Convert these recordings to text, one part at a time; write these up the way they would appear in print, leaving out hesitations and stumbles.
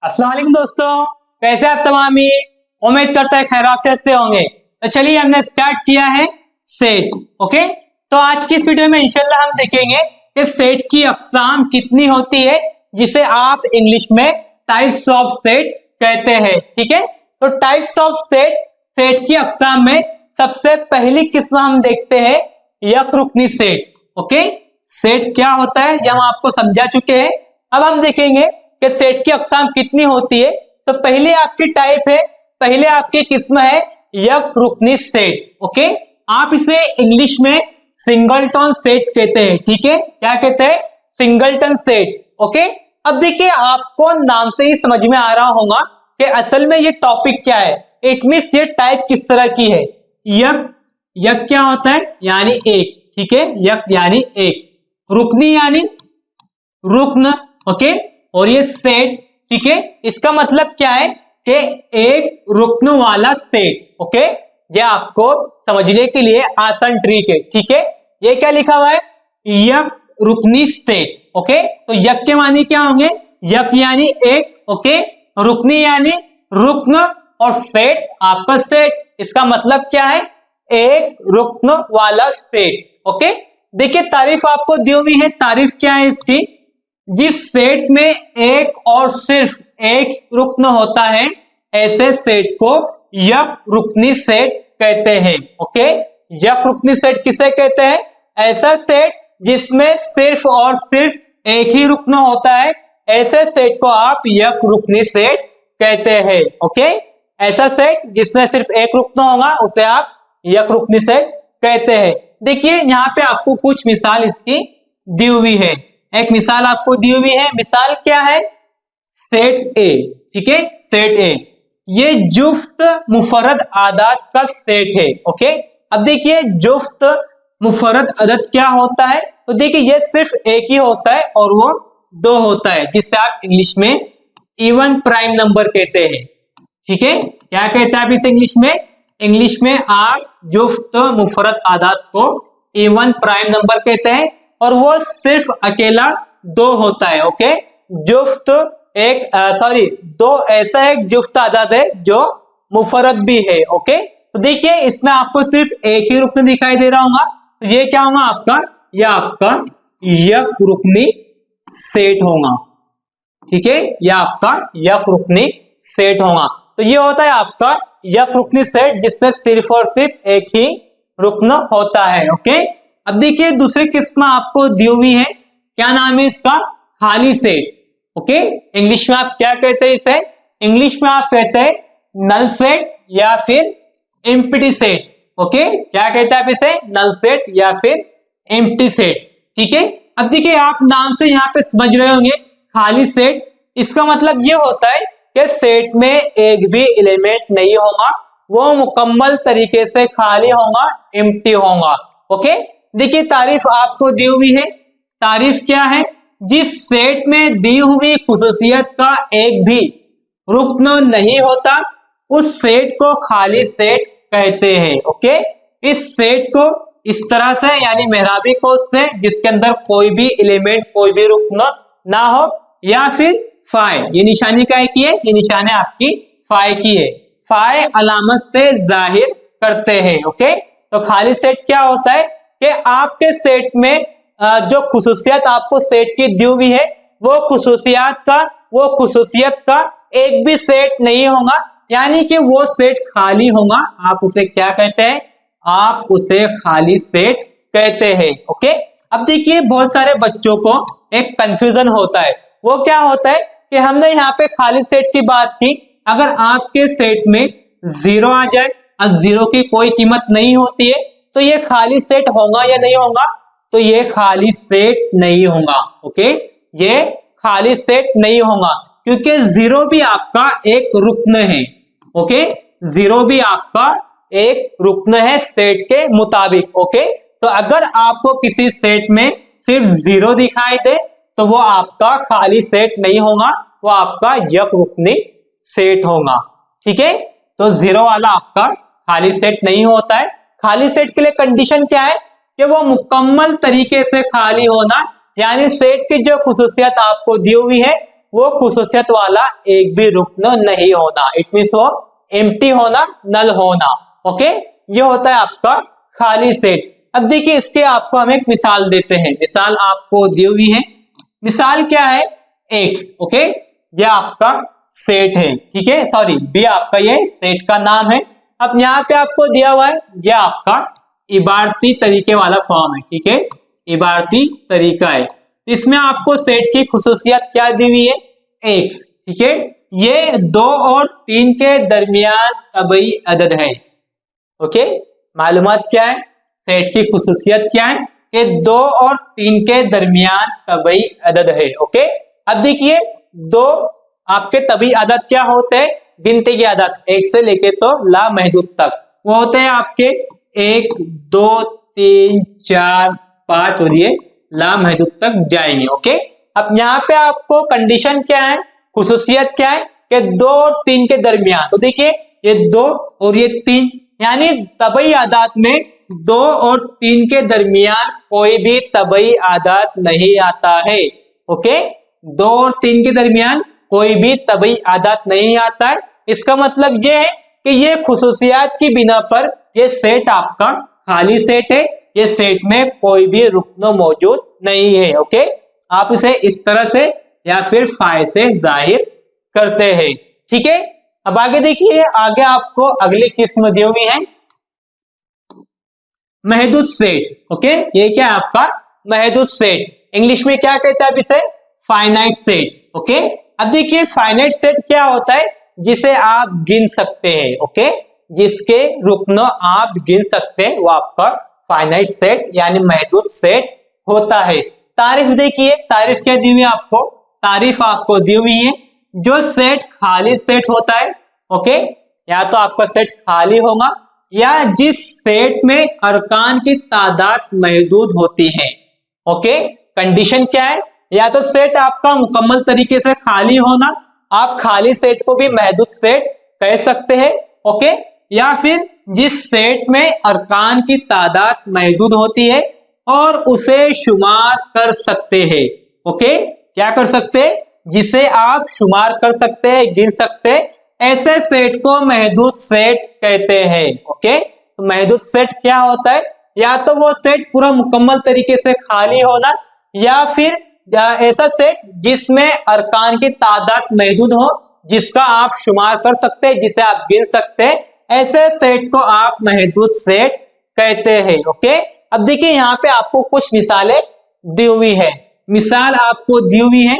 अस्सलाम वालेकुम दोस्तों, कैसे आप तमाम ही? उम्मीद करता है खैराफियत से होंगे। तो चलिए हमने स्टार्ट किया है सेट। ओके, तो आज की इस वीडियो में इंशाल्लाह हम देखेंगे कि सेट की अक़साम कितनी होती है, जिसे आप इंग्लिश में टाइप्स ऑफ सेट कहते हैं। ठीक है, तो टाइप्स ऑफ सेट, सेट की अक़साम में सबसे पहली किस्म हम देखते हैं यक रुकनी सेट। ओके, सेट क्या होता है यह हम आपको समझा चुके हैं। अब हम देखेंगे कि सेट की अक़साम कितनी होती है। तो पहले आपकी टाइप है, पहले आपकी किस्म है यक रुकनी सेट। ओके, आप इसे इंग्लिश में सिंगलटन सेट कहते हैं। ठीक है, क्या कहते हैं? Singleton set. ओके, अब देखिए आपको नाम से ही समझ में आ रहा होगा कि असल में ये टॉपिक क्या है। इट मींस ये टाइप किस तरह की है। यक, यक क्या होता है? यानी एक। ठीक है, यक यानी एक, रुकनी यानी रुकन। ओके, और ये सेट, ठीक है, इसका मतलब क्या है कि एक रुकन वाला सेट। ओके, ये आपको समझने के लिए आसान ट्रिक है। ठीक है, ये क्या लिखा हुआ है? यक रुकनी सेट। ओके, तो यक के मानी क्या होंगे? यक यानी एक, ओके, रुकनी यानी रुकन, और सेट आपका सेट। इसका मतलब क्या है? एक रुकन वाला सेट। ओके, देखिए तारीफ आपको दी हुई है। तारीफ क्या है इसकी? जिस सेट में एक और सिर्फ एक रुकन होता है, ऐसे सेट को यक रुकनी सेट कहते हैं। ओके, यक रुकनी सेट किसे कहते हैं? ऐसा सेट जिसमें सिर्फ और सिर्फ एक ही रुकन होता है, ऐसे सेट को आप यक रुकनी सेट कहते हैं। ओके, ऐसा सेट जिसमें सिर्फ एक रुकन होगा उसे आप यक रुकनी सेट कहते हैं। देखिए यहाँ पे आपको कुछ मिसाल इसकी दी हुई है। एक मिसाल आपको दी हुई है। मिसाल क्या है? सेट ए। ठीक है, सेट ए ये जुफ्त मुफरद आदात का सेट है। ओके, अब देखिए जुफ्त मुफरद अदद क्या होता है? तो देखिए ये सिर्फ एक ही होता है और वो दो होता है, जिसे आप इंग्लिश में इवन प्राइम नंबर कहते हैं। ठीक है, क्या कहते हैं आप इसे इंग्लिश में? इंग्लिश में आप जुफ्त मुफरद आदात को इवन प्राइम नंबर कहते हैं, और वो सिर्फ अकेला दो होता है। ओके, जुफ्त एक दो ऐसा एक जुफ्त आदात है जो मुफरद भी है। ओके, तो देखिए इसमें आपको सिर्फ एक ही रुकन दिखाई दे रहा होगा, तो ये क्या होगा आपका? यह आपका यक रुकनी सेट होगा। ठीक है, यह आपका यक रुकनी सेट होगा। तो ये होता है आपका यक रुकनी सेट जिसमें सिर्फ और सिर्फ एक ही रुकन होता है। ओके, अब देखिए दूसरी किस्म आपको दी हुई है। क्या नाम है इसका? खाली सेट। ओके, इंग्लिश में आप क्या कहते हैं इसे? इंग्लिश में आप कहते हैं नल सेट या फिर एम्प्टी सेट। ओके, क्या कहते हैं आप इसे? नल सेट या फिर एम्प्टी सेट। ठीक है, अब देखिए आप नाम से यहाँ पे समझ रहे होंगे खाली सेट। इसका मतलब ये होता है कि सेट में एक भी एलिमेंट नहीं होगा, वो मुकम्मल तरीके से खाली होगा, एम्प्टी होगा। ओके, देखिए तारीफ आपको दी हुई है। तारीफ क्या है? जिस सेट में दी हुई खुसूसियत का एक भी रुकन नहीं होता, उस सेट को खाली सेट कहते हैं। ओके, इस सेट को इस तरह से यानी मेहराबी कोष से, जिसके अंदर कोई भी एलिमेंट, कोई भी रुकन ना हो, या फिर फाय, ये निशानी का की है, ये निशानी आपकी फाय की है, फाय अलामत से जाहिर करते हैं। ओके, तो खाली सेट क्या होता है कि आपके सेट में जो खुसूसियत आपको सेट की दी हुई है, वो खुसूसियत का एक भी सेट नहीं होगा, यानी कि वो सेट खाली होगा। आप उसे क्या कहते हैं? आप उसे खाली सेट कहते हैं। ओके, अब देखिए बहुत सारे बच्चों को एक कंफ्यूजन होता है। वो क्या होता है कि हमने यहाँ पे खाली सेट की बात की, अगर आपके सेट में जीरो आ जाए, अब जीरो की कोई कीमत नहीं होती है, तो ये खाली सेट होगा या नहीं होगा? तो ये खाली सेट नहीं होगा। ओके, ये खाली सेट नहीं होगा, क्योंकि जीरो भी आपका एक रुकन है। ओके, जीरो भी आपका एक रुकन है सेट के मुताबिक। ओके, तो अगर आपको किसी सेट में सिर्फ जीरो दिखाई दे, तो वो आपका खाली सेट नहीं होगा, वो आपका यक रुकनी सेट होगा। ठीक है, तो जीरो वाला आपका खाली सेट नहीं होता है। खाली सेट के लिए कंडीशन क्या है कि वो मुकम्मल तरीके से खाली होना, यानी सेट की जो खुसूसियत आपको दी हुई है वो खुसूसियत वाला एक भी रुकन नहीं होना, इट मीन्स वो एम्प्टी होना, नल होना। ओके, ये होता है आपका खाली सेट। अब देखिए इसके आपको हम एक मिसाल देते हैं, मिसाल आपको दी हुई है। मिसाल क्या है, एक्स। ओके, ये आपका सेट है, ठीक है, सॉरी बी आपका ये सेट का नाम है। अब यहाँ पे आपको दिया हुआ है ये आपका इबारती तरीके वाला फॉर्म है, ठीक है, इबारती तरीका है। इसमें आपको सेट की खुसूसियत क्या दी हुई है, एक्स, ठीक है, ये 2 और 3 के दरमियान तबई अदद है। ओके, मालूमात क्या है, सेट की खुसूसियत क्या है कि 2 और 3 के दरमियान तबई अदद है। ओके, अब देखिए 2 आपके तबई अदद क्या होते हैं, गिनती के अदद 1 से लेके तो लामहदूद तक, वो होते हैं आपके 1 2 3 4 5 और ये लामहदूद तक जाएंगे। ओके, अब यहाँ पे आपको कंडीशन क्या है, खुसूसियत क्या है कि 2 और 3 के दरमियान, तो देखिए ये 2 और ये 3, यानी तबई आदात में 2 और 3 के दरमियान कोई भी तबई आदात नहीं आता है। ओके, 2 और 3 के दरमियान कोई भी तबई आदात नहीं आता है। इसका मतलब ये है कि ये खुसूसियात की बिना पर ये सेट आपका खाली सेट है, ये सेट में कोई भी रुकन मौजूद नहीं है। ओके, आप इसे इस तरह से या फिर फाय से जाहिर करते हैं, ठीक है। अब आगे देखिए, आगे आपको अगली किस्म दी हुई है महदूद सेट। ओके, ये क्या है आपका महदूद सेट, इंग्लिश में क्या कहते हैं आप इसे, फाइनाइट सेट। ओके, अब देखिए फाइनाइट सेट क्या होता है, जिसे आप गिन सकते हैं। ओके, जिसके रुकन आप गिन सकते हैं वो आपका फाइनाइट सेट यानी महदूद सेट होता है। तारीफ देखिए, तारीफ क्या दी हुई है आपको, तारीफ आपको दी हुई है, जो सेट खाली सेट होता है। ओके, या तो आपका सेट खाली होगा या जिस सेट में अरकान की तादाद महदूद होती है। ओके, कंडीशन क्या है, या तो सेट आपका मुकम्मल तरीके से खाली होना, आप खाली सेट को भी महदूद सेट कह सकते हैं। ओके, या फिर जिस सेट में अरकान की तादाद महदूद होती है और उसे शुमार कर सकते हैं। ओके, क्या कर सकते हैं, जिसे आप शुमार कर सकते हैं, गिन सकते हैं, ऐसे सेट को महदूद सेट कहते हैं। ओके, तो महदूद सेट क्या होता है, या तो वो सेट पूरा मुकम्मल तरीके से खाली होना, या फिर ऐसा सेट जिसमें अरकान की तादाद महदूद हो, जिसका आप शुमार कर सकते हैं, जिसे आप गिन सकते हैं, ऐसे सेट को आप महदूद सेट कहते हैं। ओके, अब देखिए यहाँ पे आपको कुछ मिसालें दी हुई है, मिसाल आपको दी हुई है।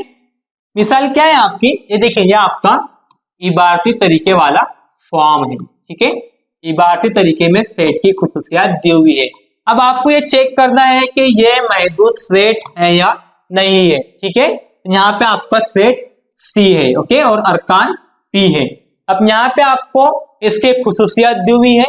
मिसाल क्या है आपकी, ये देखिए ये आपका इबारती तरीके वाला फॉर्म है, ठीक है, इबारती तरीके में सेट की खुसूसियात दी हुई है। अब आपको ये चेक करना है कि ये महदूद सेट है या नहीं है, ठीक है। यहाँ पे आपका सेट सी है, ओके, और अरकान पी है। अब यहाँ पे आपको इसके खुसूसियात दी हुई है,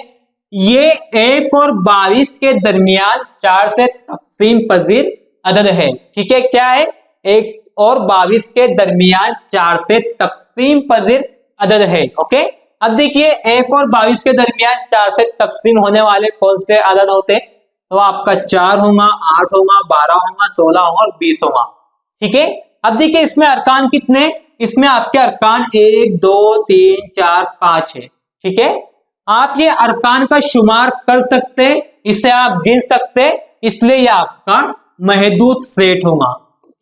ये 1 और 22 के दरमियान 4 से तकसीम पजीर अदद है, ठीक है, क्या है, 1 और 22 के दरमियान 4 से तकसीम पजीर अदद है। ओके, अब देखिए 1 और 22 के दरमियान 4 से तकसीम होने वाले कौन से अदद होते हैं, तो आपका 4 होगा, 8 होगा, 12 होगा, 16 होगा और 20 होगा, ठीक है। अब देखिए इसमें अरकान कितने, इसमें आपके अरकान 1 2 3 4 5 है, ठीक है। आप ये अरकान का शुमार कर सकते हैं, इसे आप गिन सकते हैं, इसलिए ये आपका महदूद सेट होगा,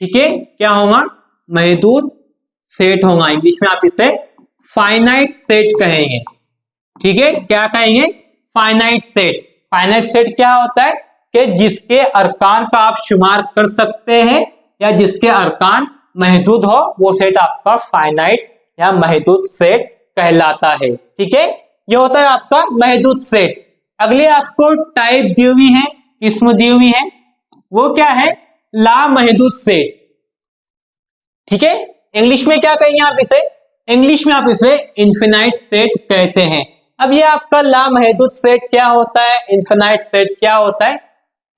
ठीक है। क्या होगा, महदूद सेट होगा, इंग्लिश में आप इसे फाइनाइट सेट कहेंगे, ठीक है। क्या कहेंगे, फाइनाइट सेट। फाइनाइट सेट क्या होता है कि जिसके अरकान का आप शुमार कर सकते हैं या जिसके अरकान महदूद हो, वो सेट आपका फाइनाइट या महदूद सेट कहलाता है, ठीक है। ये होता है आपका महदूद सेट। अगले आपको टाइप दी हुई है, किस्म दी हुई है, वो क्या है, लामहदूद सेट, ठीक है। इंग्लिश में क्या कहेंगे आप इसे, इंग्लिश में आप इसे इन्फिनाइट सेट कहते हैं। अब ये आपका लामहदूद सेट क्या होता है, इन्फिनाइट सेट क्या होता है,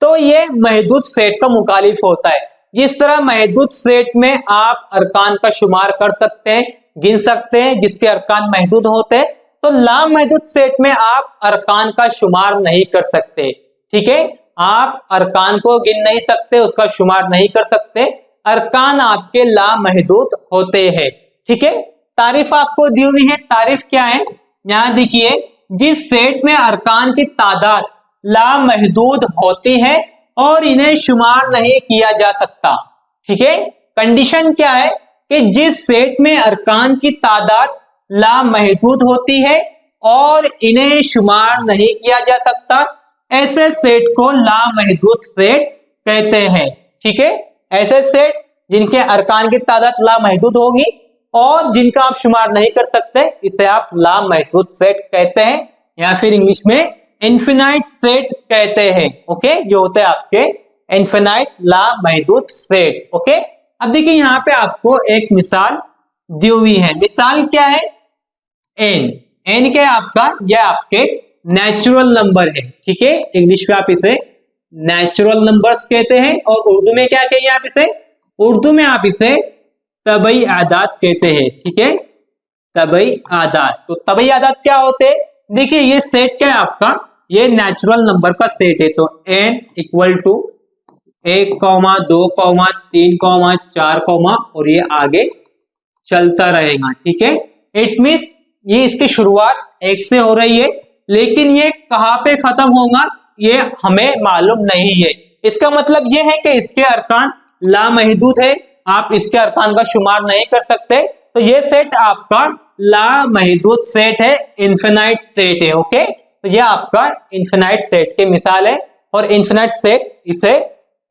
तो ये महदूद सेट का मुखालिफ होता है। जिस तरह महदूद सेट में आप अरकान का शुमार कर सकते हैं, गिन सकते हैं, जिसके अरकान महदूद होते हैं, तो लामहदूद सेट में आप अरकान का शुमार नहीं कर सकते, ठीक है। आप अरकान को गिन नहीं सकते, उसका शुमार नहीं कर सकते, अरकान आपके लामहदूद होते हैं। ठीक है, तारीफ आपको दी हुई है। तारीफ क्या है, यहां देखिए, जिस सेट में अरकान की तादाद लामहदूद होती है और इन्हें शुमार नहीं किया जा सकता। ठीक है, कंडीशन क्या है कि जिस सेट में अरकान की तादाद लामहदूद होती है और इन्हें शुमार नहीं किया जा सकता, ऐसे सेट को लामहदूद सेट कहते हैं। ठीक है, ऐसे सेट जिनके अरकान की तादाद लामहदूद होगी और जिनका आप शुमार नहीं कर सकते, इसे आप लामहदूद सेट कहते हैं, या फिर इंग्लिश में इनफिनाइट सेट कहते हैं। ओके, जो होते हैं आपके इनफिनाइट लामहदूद सेट। ओके, अब देखिए यहाँ पे आपको एक मिसाल दी हुई है। मिसाल क्या है, एन। एन क्या है आपका, यह आपके नेचुरल नंबर है। ठीक है, इंग्लिश में आप इसे नेचुरल नंबर्स कहते हैं और उर्दू में क्या कहेंगे आप इसे, उर्दू में आप इसे तबई आदाद कहते हैं। ठीक है, तबई आदाद। तो तबई आदाद क्या होते हैं, देखिए ये सेट क्या है आपका, ये नेचुरल नंबर का सेट है। तो n इक्वल टू 1, 2, 3, 4 और ये आगे चलता रहेगा। ठीक है, इट मीन्स ये इसकी शुरुआत 1 से हो रही है, लेकिन ये कहां पे खत्म होगा ये हमें मालूम नहीं है। इसका मतलब ये है कि इसके अरकान लामहदूद है, आप इसके अरकान का शुमार नहीं कर सकते। तो ये सेट आपका लामहदूद सेट है, इनफिनाइट सेट है। ओके, तो ये आपका इनफिनाइट सेट की मिसाल है और इनफिनाइट सेट इसे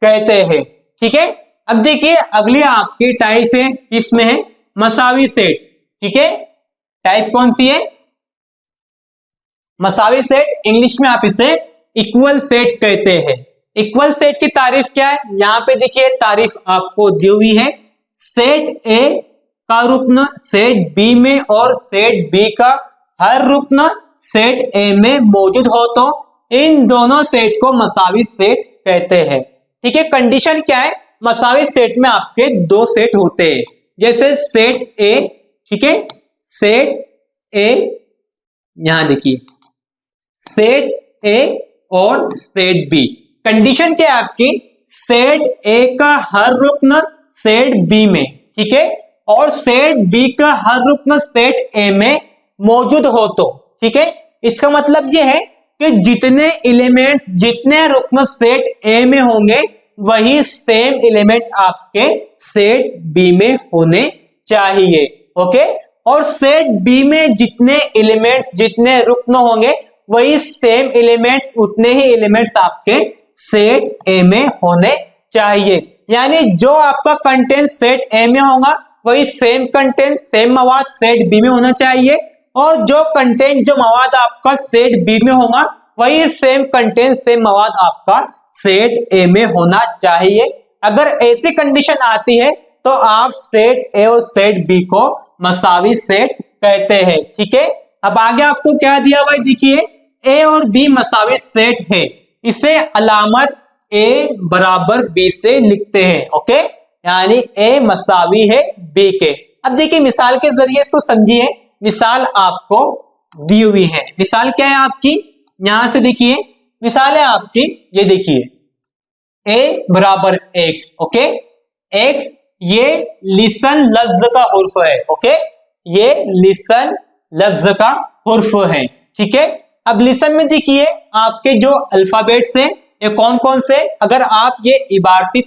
कहते हैं। ठीक है, अब देखिए अगली आपकी टाइप है, इसमें है मसावी सेट। ठीक है, टाइप कौन सी है, मसावी सेट। इंग्लिश में आप इसे इक्वल सेट कहते हैं। इक्वल सेट की तारीफ क्या है, यहां पे देखिए तारीफ आपको दी हुई है। सेट ए का रुकन सेट बी में और सेट बी का हर रुकन सेट ए में मौजूद हो तो इन दोनों सेट को मसावी सेट कहते हैं। ठीक है, कंडीशन क्या है, मसावी सेट में आपके दो सेट होते हैं, जैसे सेट ए। ठीक है, सेट ए, यहां देखिए सेट ए और सेट बी। कंडीशन क्या है आपकी, सेट ए का हर रुकन सेट बी में, ठीक है, और सेट बी का हर रुकन सेट ए में मौजूद हो तो। ठीक है, इसका मतलब ये है कि जितने एलिमेंट्स, जितने रुकन सेट ए में होंगे वही सेम एलिमेंट आपके सेट बी में होने चाहिए। ओके, और सेट बी में जितने एलिमेंट्स, जितने रुकन होंगे वही सेम एलिमेंट्स, उतने ही एलिमेंट्स आपके सेट ए में होने चाहिए। यानी जो आपका कंटेंट सेट ए में होगा वही सेम कंटेंट, सेम मवाद सेट बी में होना चाहिए, और जो कंटेंट, जो मवाद आपका सेट बी में होगा वही सेम कंटेंट, सेम मवाद आपका सेट ए में होना चाहिए। अगर ऐसी कंडीशन आती है तो आप सेट ए और सेट बी को मसावी सेट कहते हैं। ठीक है, अब आगे आपको क्या दिया हुआ है, देखिए ए और बी मसावी सेट है, इसे अलामत ए बराबर बी से लिखते हैं। ओके, यानी ए मसावी है बी के। अब देखिए मिसाल के जरिए इसको समझिए। मिसाल आपको दी हुई है, मिसाल क्या है आपकी, यहां से देखिए मिसाल है आपकी, ये देखिए ए बराबर एक्स। ओके, एक्स ये लिसन लफ्ज का हुर्फ है। ओके, ये लिसन लफ्ज का हुर्फ है। ठीक है, अब लिसन में देखिए आपके जो अल्फाबेट्स हैं ये कौन कौन से, अगर आप ये इबारती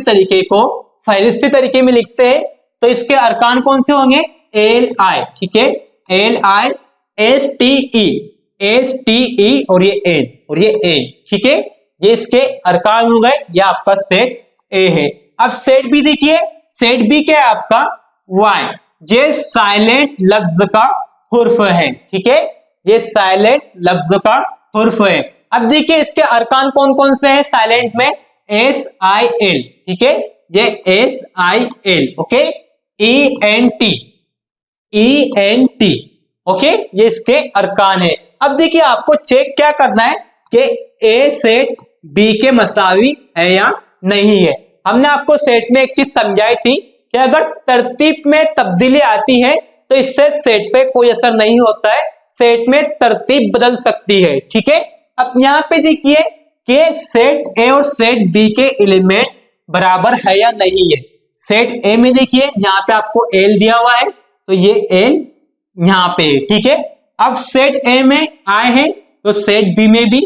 तरीके को फहरिस्ती तरीके में लिखते हैं तो इसके अरकान कौन से होंगे, एल आई। ठीक है, L I, S T E और ये एन और ये एन। ठीक है, ये इसके अरकान हो गए, ये आपका सेट ए है। अब सेट बी देखिए, सेट बी क्या है आपका, वाई, ये साइलेंट लफ्ज का हुर्फ है। ठीक है, ये साइलेंट लफ्ज का हुर्फ है। अब देखिए इसके अरकान कौन कौन से हैं साइलेंट में, एस आई एल। ठीक है, ये S I L. Okay, E N T. Okay, ये इसके अरकान है। अब देखिए आपको चेक क्या करना है कि ए सेट बी के मसावी है या नहीं है। हमने आपको सेट में एक चीज समझाई थी कि अगर तरतीब में तब्दीली आती है तो इससे सेट पे कोई असर नहीं होता है, सेट में तरतीब बदल सकती है। ठीक है, अब यहाँ पे देखिए कि सेट ए और सेट बी के एलिमेंट बराबर है या नहीं है। सेट ए में देखिए यहाँ पे आपको एल दिया हुआ है, तो ये एल यहाँ पे, ठीक है। अब सेट ए में आई है तो सेट बी में भी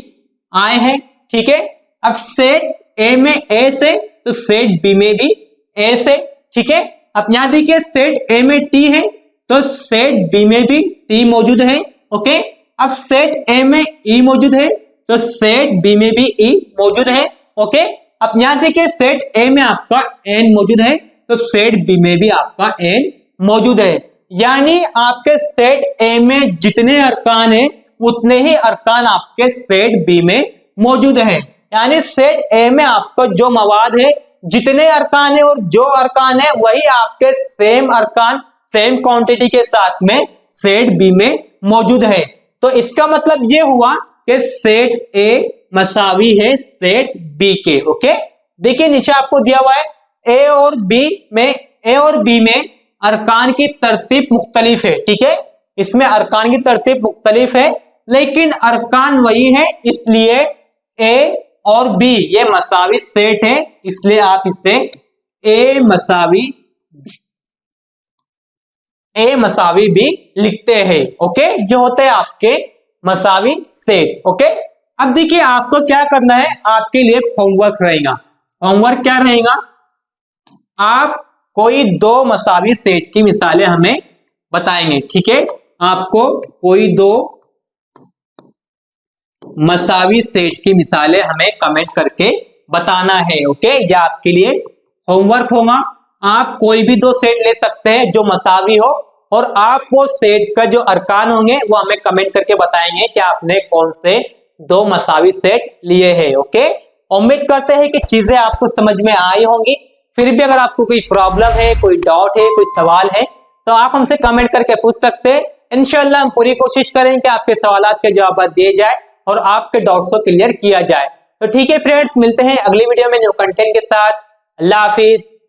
आई है, ठीक है। अब सेट ए में ए से तो सेट बी में भी ए से, ठीक है। अब यहां देखिए सेट ए में टी है तो सेट बी में भी टी मौजूद है, ओके। अब सेट ए में ई मौजूद है तो सेट बी में भी ई मौजूद है, ओके। अब यहां देखिए सेट ए में आपका एन मौजूद है तो सेट बी में भी आपका एन मौजूद है। यानी आपके सेट ए में जितने अरकान हैं उतने ही अरकान आपके सेट बी में मौजूद है। यानी सेट ए में आपका जो मवाद है, जितने अरकान है और जो अरकान है वही आपके सेम अरकान सेम क्वांटिटी के साथ में सेट बी में मौजूद है। तो इसका मतलब ये हुआ कि सेट ए मसावी है सेट बी के, ओके। देखिए नीचे आपको दिया हुआ है ए और बी में अरकान की तरतीब मुख्तलिफ है, ठीक है। इसमें अरकान की तरतीब मुख्तलिफ है लेकिन अरकान वही है, इसलिए ए और बी ये मसावी सेट है, इसलिए आप इसे ए मसावी बी लिखते हैं, ओके। जो होते हैं आपके मसावी सेट, ओके। अब देखिए आपको क्या करना है, आपके लिए होमवर्क रहेगा। होमवर्क क्या रहेगा, आप कोई दो मसावी सेट की मिसालें हमें बताएंगे, ठीक है। आपको कोई दो मसावी सेट की मिसालें हमें कमेंट करके बताना है, ओके। यह आपके लिए होमवर्क होगा। आप कोई भी दो सेट ले सकते हैं जो मसावी हो और आप वो सेट का जो अरकान होंगे वो हमें कमेंट करके बताएंगे कि आपने कौन से दो मसावी सेट लिए हैं, ओके। उम्मीद करते हैं कि चीजें आपको समझ में आई होंगी। फिर भी अगर आपको कोई प्रॉब्लम है, कोई डाउट है, कोई सवाल है तो आप हमसे कमेंट करके पूछ सकते हैं। इंशाल्लाह हम पूरी कोशिश करेंगे कि आपके सवालात के जवाब दिए जाए और आपके डाउट्स को क्लियर किया जाए। तो ठीक है फ्रेंड्स, मिलते हैं अगली वीडियो में न्यू कंटेंट के साथ। अल्लाह हाफिज।